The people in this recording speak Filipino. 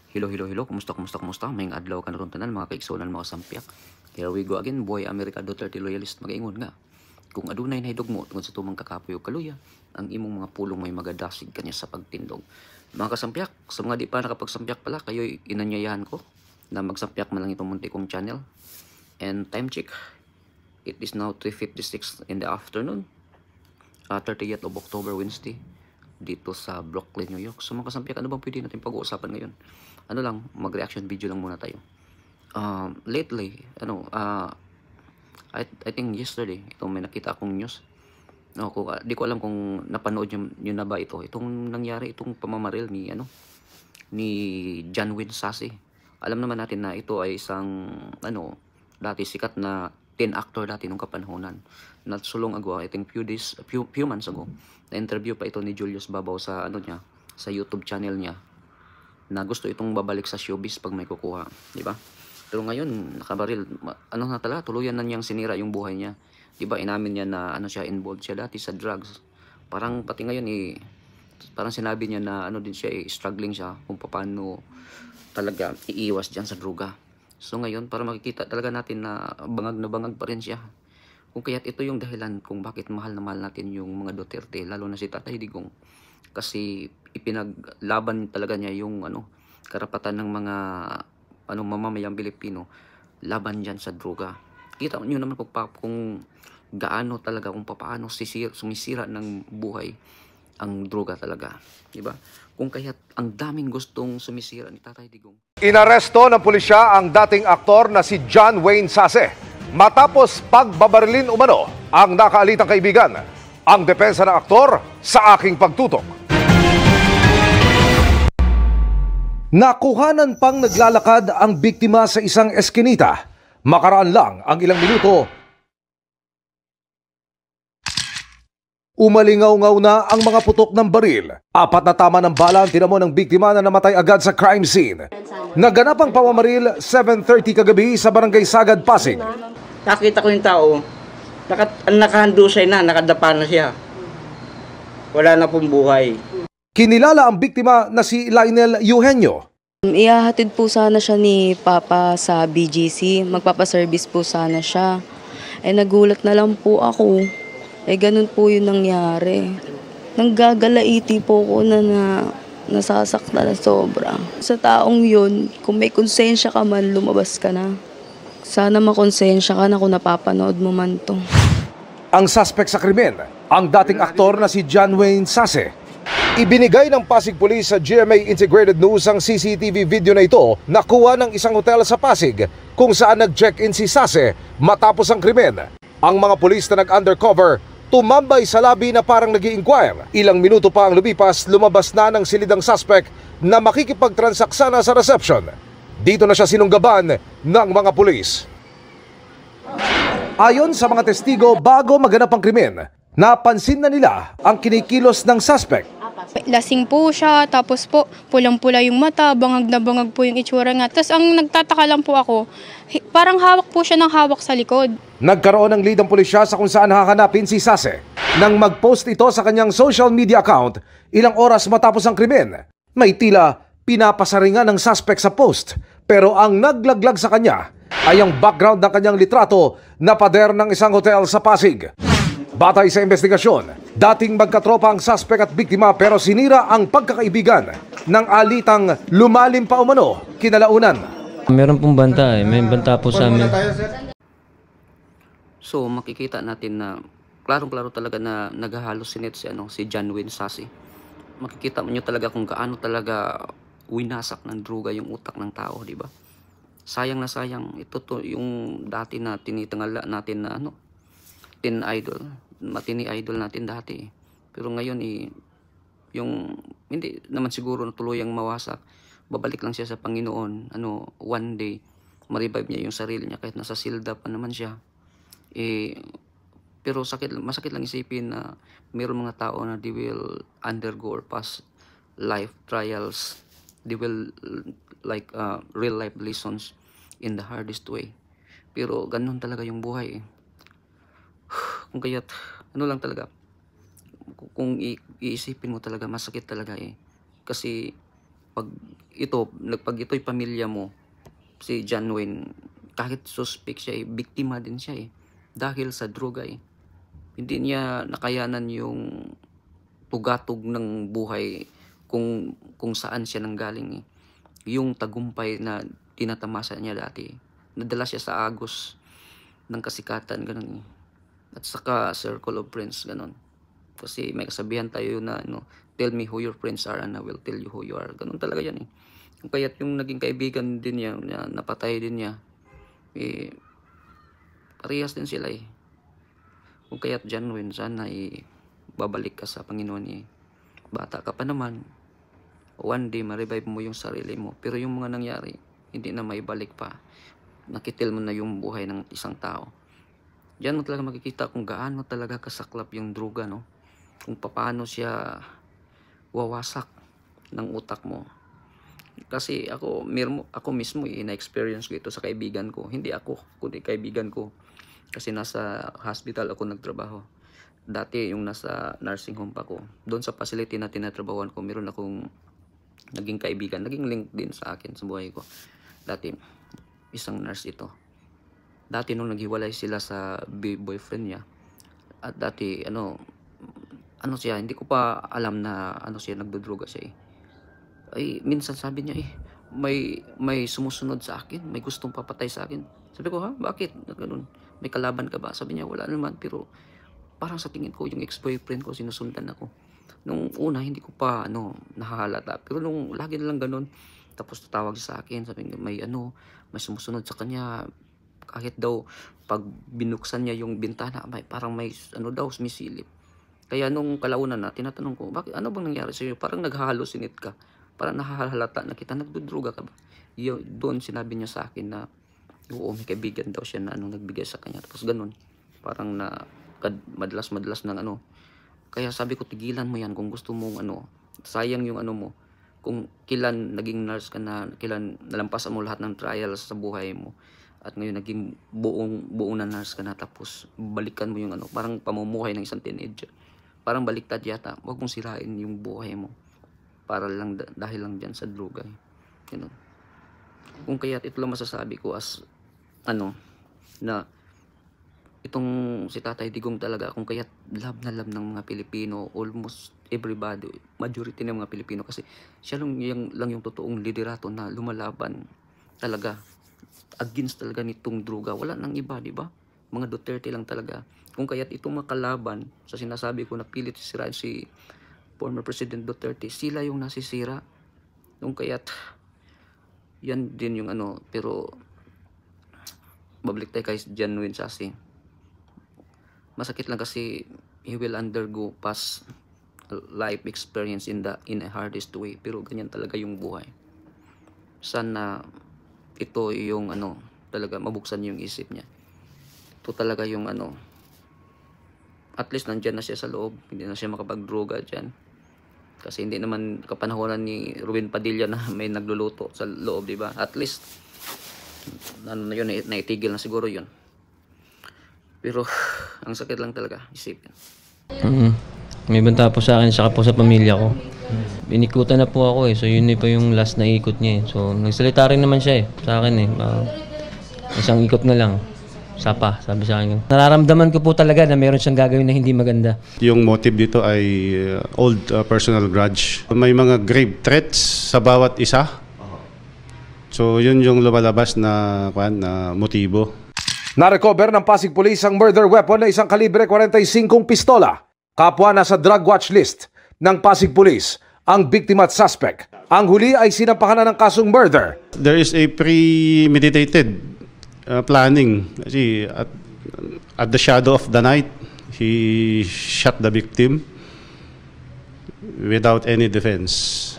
Hello. Kumusta? Mayong adlaw ka na ron tanan, mga kaigsunan, mga sampyak. Here we go again, boy America Duterte loyalist magaingon nga. Kung adunay nahidugmo tungod sa tumang kakapoy o kaluya, ang imong mga pulong may magadasig kanya sa pagtindog. Mga kasampyak, sa mga di pa nakapagsampyak pala, kayo'y inanyayahan ko na magsampyak man lang itong munti kong channel. And time check, it is now 3:56 in the afternoon, 30th of October, Wednesday, dito sa Brooklyn, New York. So mga kasampyak, ano bang pwede natin pag-uusapan ngayon? Ano lang, mag-reaction video lang muna tayo. Lately, I think yesterday, itong may nakita akong news. No, di ko alam kung napanood nyo na ba ito. Itong nangyari, itong pamamaril ni John Wayne Sase. Alam naman natin na ito ay isang, dati sikat na teen actor dati nung kapanahonan. Not so long ago, I think few months ago, na-interview pa ito ni Julius Babaw sa, sa YouTube channel niya, na gusto itong babalik sa showbiz pag may kukuha, di ba? Pero ngayon, nakabaril, tuluyan na niyang sinira yung buhay niya. Di ba, inamin niya na involved siya dati sa drugs. Parang pati ngayon parang sinabi niya na struggling siya kung paano talaga iiwas diyan sa droga. So ngayon, para makikita talaga natin na bangag pa rin siya. Kung kaya't ito yung dahilan kung bakit mahal na mahal natin yung mga Duterte, lalo na si Tatay Digong. Kasi ipinaglaban talaga niya yung karapatan ng mga mamamayang Pilipino laban diyan sa droga. Kita niyo naman kung gaano talaga, kung paano sumisira ng buhay ang droga talaga, di ba? Kung kaya't ang daming gustong sumisira ni Tatay Digong. Inaresto ng pulisya ang dating aktor na si John Wayne Sase matapos pagbabarilin umano ang nakaalitang kaibigan. Ang depensa ng aktor sa aking pagtutok. Nakuhanan pang naglalakad ang biktima sa isang eskinita. Makaraan lang ang ilang minuto, umalingaw-ngaw na ang mga putok ng baril. 4 na tama ng bala ang tinamo ng biktima na namatay agad sa crime scene. Naganap ang pamamaril 7:30 kagabi sa Barangay Sagad, Pasig. Nakita ko yung tao, nakahandusay na, nakadapa na siya. Wala na pong buhay. Kinilala ang biktima na si Lionel Eugenio. Ihahatid po sana siya ni Papa sa BGC. Magpapaservice po sana siya. Nagulat na lang po ako. Ganun po yung nangyari. Nanggagalaiti po ko na nasasaktan na sobra. Sa taong yun, kung may konsensya ka man, lumabas ka na. Sana makonsensya ka na kung napapanood mo man to. Ang suspect sa krimen, ang dating aktor na si John Wayne Sase. Ibinigay ng Pasig Police sa GMA Integrated News ang CCTV video na ito na kuha ng isang hotel sa Pasig kung saan nag-check-in si Sase matapos ang krimen. Ang mga pulis na nag-undercover tumambay sa labi na parang nag-i-inquire. Ilang minuto pa ang lumipas, lumabas na ng silidang suspect na makikipagtransaksa na sa reception. Dito na siya sinunggaban ng mga pulis. Ayon sa mga testigo, bago maganap ang krimen, napansin na nila ang kinikilos ng suspect. Lasing po siya, tapos po pulang-pula yung mata, bangag na bangag po yung itsura nga. Tapos ang nagtataka lang po ako, parang hawak po siya ng hawak sa likod. Nagkaroon ng lead ang pulisya sa kung saan hahanapin si Sase. Nang mag-post ito sa kanyang social media account, ilang oras matapos ang krimen, may tila pinapasaringan ng suspect sa post. Pero ang naglaglag sa kanya ay ang background ng kanyang litrato na pader ng isang hotel sa Pasig. Batay sa investigasyon, dating magkatropa ang suspect at biktima pero sinira ang pagkakaibigan ng alitang lumalim pa umano kinalaunan. Meron pong banta may banta po sa amin. So makikita natin na klarong-klaro talaga na nag-hallucinate si John Wayne Sase. Makikita mo talaga kung gaano talaga winasak ng droga yung utak ng tao, di ba? Sayang na sayang, ito yung dati na tinitangala natin na teen idol, matini idol natin dati. Pero ngayon yung hindi naman siguro na tuluyang mawasak. Babalik lang siya sa Panginoon. One day ma-revive niya yung sarili niya kahit nasa silda pa naman siya. Pero masakit lang isipin na mayroong mga tao na they will undergo or pass life trials. They will real life lessons in the hardest way. Pero ganun talaga yung buhay. Kung kaya't lang talaga, kung iisipin mo talaga, masakit talaga kasi pag ito'y pamilya mo, si John Wayne, kahit suspect siya, biktima din siya dahil sa droga Hindi niya nakayanan yung tugatog ng buhay kung saan siya nanggaling Yung tagumpay na tinatamasa niya dati. Nadala siya sa agos ng kasikatan, ganun At saka circle of friends, ganun. Kasi may kasabihan tayo na, tell me who your friends are and I will tell you who you are. Ganun talaga yan Kung kaya't yung naging kaibigan din niya, napatay din niya, parehas din sila Kung kaya't John Wayne, sana babalik ka sa Panginoon Bata ka pa naman. One day, ma-revive mo yung sarili mo. Pero yung mga nangyari, hindi na maibalik pa. Nakitil mo na yung buhay ng isang tao. Diyan mo talaga makikita kung gaano talaga kasaklap yung droga, Kung paano siya wawasak ng utak mo. Kasi ako mismo na-experience ko ito sa kaibigan ko. Hindi ako, kundi kaibigan ko. Kasi nasa hospital ako nagtrabaho. Dati yung nasa nursing home pa ko. Doon sa facility na tinatrabahoan ko, meron akong naging kaibigan. Naging link din sa akin sa buhay ko. Dati, isang nurse ito. Dati nung naghiwalay sila sa boyfriend niya. At dati, siya, hindi ko pa alam na siya, nagdodroga siya minsan sabi niya may sumusunod sa akin, may gustong papatay sa akin. Sabi ko, ha? Bakit? Ganun. May kalaban ka ba? Sabi niya, wala naman, pero parang sa tingin ko yung ex-boyfriend ko sinusundan ako. Nung una hindi ko pa nahahalata, pero nung lagi na lang ganun, tapos tatawag siya sa akin, sabi niya may sumusunod sa kanya, kahit daw pag binuksan niya yung bintana, parang may sumisilip. Kaya nung kalaunan na tinatanong ko, bakit, ano bang nangyari sa iyo? Parang naghahalusinate ka. Parang nahahalata na kita, nagdudruga ka ba? Doon sinabi niya sa akin na oo, may kaibigan daw siya na nagbigay sa kanya. Tapos ganun, parang madalas ng Kaya sabi ko, tigilan mo yan kung gusto mong sayang yung mo. Kung kilan naging nurse ka na, kilan nalampasan mo lahat ng trials sa buhay mo. At ngayon naging buong na nurse ka na, tapos balikan mo yung parang pamumuhay ng isang teenager. Parang baliktad yata. Huwag mong sirain yung buhay mo. Para lang, dahil lang dyan sa droga. Kung kaya't ito lang masasabi ko as, na itong si Tatay Digong talaga, kung kaya't love na love ng mga Pilipino, almost everybody, majority ng mga Pilipino, kasi siya lang yung totoong liderato na lumalaban talaga against talaga nitong droga. Wala nang iba, di ba? Mga Duterte lang talaga. Kung kaya't itong mga kalaban, sa sinasabi ko na pilit sisirain si former President Duterte, sila yung nasisira. Kung kaya't yan din yung pero babalik tayo kay John Wayne Sase. Masakit lang kasi he will undergo past life experience in a hardest way, pero ganyan talaga yung buhay. Sana ito yung talaga mabuksan yung isip niya. Ito talaga yung at least nandyan na siya sa loob, hindi na siya makapagdroga dyan. Kasi hindi naman kapanahonan ni Ruben Padilla na may nagluluto sa loob, di ba? At least na yun, naitigil na siguro yun. Pero ang sakit lang talaga isipin. May banta po sa akin, saka po sa pamilya ko. Inikutan na po ako so yun pa yung last na ikot niya So nagsalita rin naman siya sa akin isang ikot na lang. Sapa, sabi sa akin. Nararamdaman ko po talaga na meron siyang gagawin na hindi maganda. Yung motive dito ay old personal grudge. May mga grave threats sa bawat isa. So yun yung lumalabas na motibo. Na-recover ng Pasig Police ang murder weapon na isang kalibre 45 pistola. Kapwa nasa drug watch list ng Pasig Police ang biktima at suspect. Ang huli ay sinampahan na ng kasong murder. There is a premeditated planning. Kasi at the shadow of the night, he shot the victim without any defense.